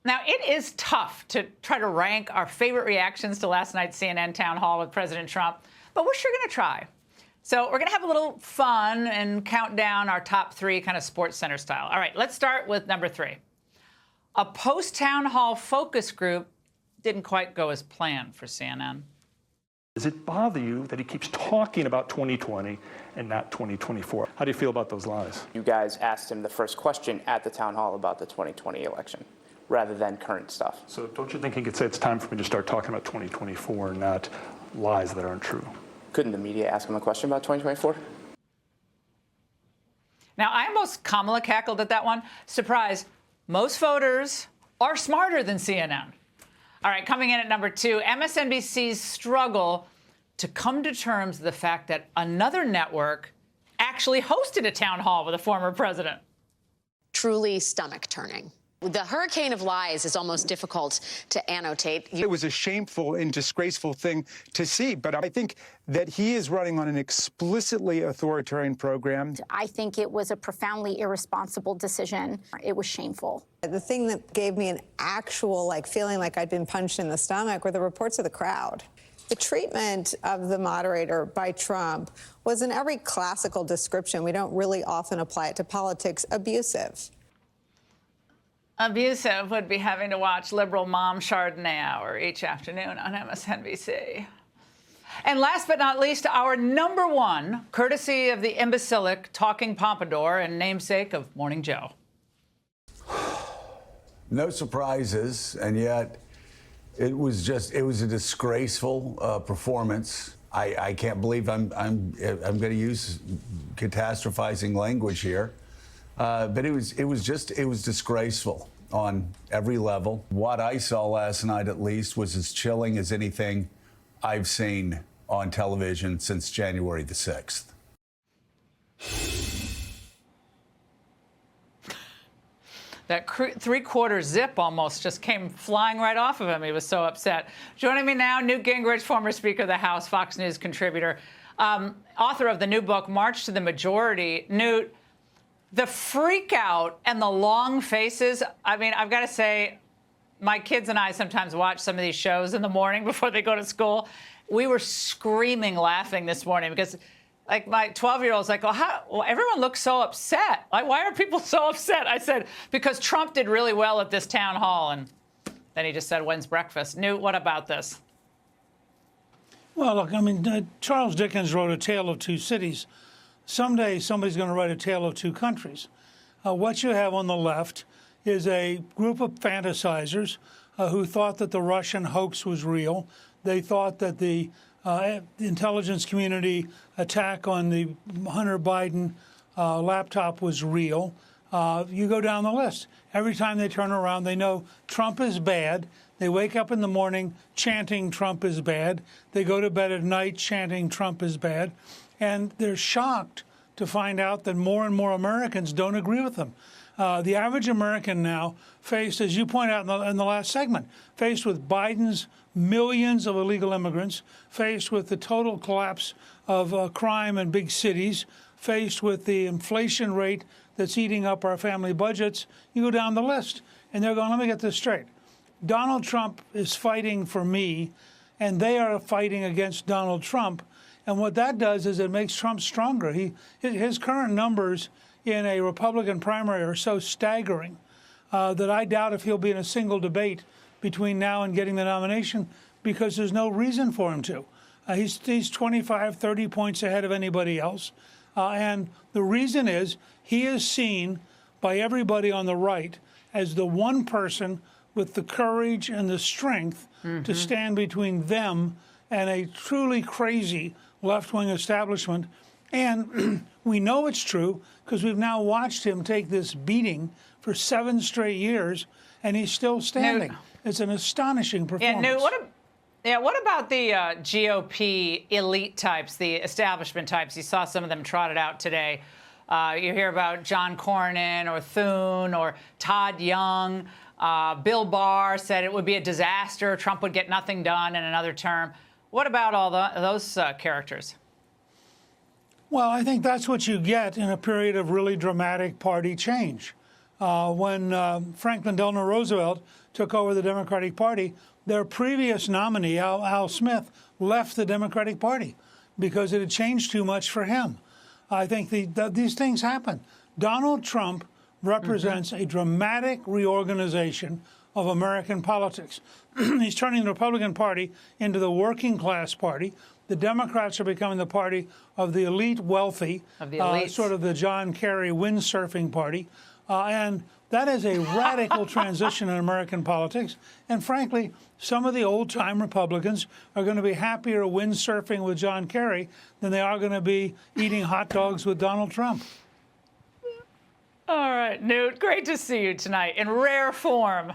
Now, it is tough to try to rank our favorite reactions to last night's CNN town hall with President Trump, but we're sure going to try. So we're going to have a little fun and count down our top three kind of Sports Center style. All right, let's start with number 3. A post-town hall focus group didn't quite go as planned for CNN. Does it bother you that he keeps talking about 2020 and not 2024? How do you feel about those lies? You guys asked him the first question at the town hall about the 2020 election, rather than current stuff. So don't you think he could say it's time for me to start talking about 2024 and not lies that aren't true? Couldn't the media ask him a question about 2024? Now, I almost Kamala cackled at that one. Surprise, most voters are smarter than CNN. All right, coming in at number 2, MSNBC's struggle to come to terms with the fact that another network actually hosted a town hall with a former president. Truly stomach-turning. The hurricane of lies is almost difficult to annotate. It was a shameful and disgraceful thing to see, but I think that he is running on an explicitly authoritarian program. I think it was a profoundly irresponsible decision. It was shameful. The thing that gave me an actual feeling like I'd been punched in the stomach were the reports of the crowd. The treatment of the moderator by Trump was, in every classical description, we don't really often apply it to politics, abusive. Abusive would be having to watch liberal mom Chardonnay hour each afternoon on MSNBC. And last but not least, our number 1, courtesy of the imbecilic talking pompadour and namesake of Morning Joe. No surprises, and yet it was a disgraceful performance. I can't believe I'm going to use catastrophizing language here. But it was disgraceful on every level. What I saw last night, at least, was as chilling as anything I've seen on television since January the 6th. That 3/4 zip almost just came flying right off of him. He was so upset. Joining me now, Newt Gingrich, former Speaker of the House, Fox News contributor, author of the new book, March to the Majority. Newt, the freak out and the long faces. I mean, I've got to say, my kids and I sometimes watch some of these shows in the morning before they go to school. We were screaming laughing this morning because, my 12-year-old's like, well, everyone looks so upset. Why are people so upset? I said, because Trump did really well at this town hall. And then he just said, when's breakfast? Newt, what about this? Well, look, Charles Dickens wrote A Tale of Two Cities. Someday somebody's going to write A Tale of Two Countries. What you have on the left is a group of fantasizers who thought that the Russian hoax was real. They thought that the intelligence community attack on the Hunter Biden laptop was real. You go down the list. Every time they turn around, they know Trump is bad. They wake up in the morning chanting Trump is bad. They go to bed at night chanting Trump is bad. And they're shocked to find out that more and more Americans don't agree with them. The average American now faced, as you point out in the last segment, faced with Biden's millions of illegal immigrants, faced with the total collapse of crime in big cities, faced with the inflation rate that's eating up our family budgets. You go down the list, and they're going, let me get this straight. Donald Trump is fighting for me, and they are fighting against Donald Trump. And what that does is it makes Trump stronger. His current numbers in a Republican primary are so staggering that I doubt if he'll be in a single debate between now and getting the nomination, because there's no reason for him to. He's 25, 30 points ahead of anybody else. And the reason is he is seen by everybody on the right as the one person with the courage and the strength to stand between them and a truly crazy left-wing establishment. And we know it's true because we've now watched him take this beating for 7 straight years, and he's still standing. It's an astonishing performance. Yeah, what about the GOP elite types, the establishment types? You saw some of them trotted out today. You hear about John Cornyn or Thune or Todd Young. Bill Barr said it would be a disaster. Trump would get nothing done in another term. What about all those characters? Well, I think that's what you get in a period of really dramatic party change. When Franklin Delano Roosevelt took over the Democratic Party, their previous nominee, Al Smith, left the Democratic Party because it had changed too much for him. I think these things happen. Donald Trump represents a dramatic reorganization of American politics. He's turning the Republican Party into the working class party. The Democrats are becoming the party of the elite wealthy, sort of the John Kerry windsurfing party. And that is a radical transition in American politics. And frankly, some of the old-time Republicans are going to be happier windsurfing with John Kerry than they are going to be eating hot dogs with Donald Trump. All right, Newt, great to see you tonight in rare form.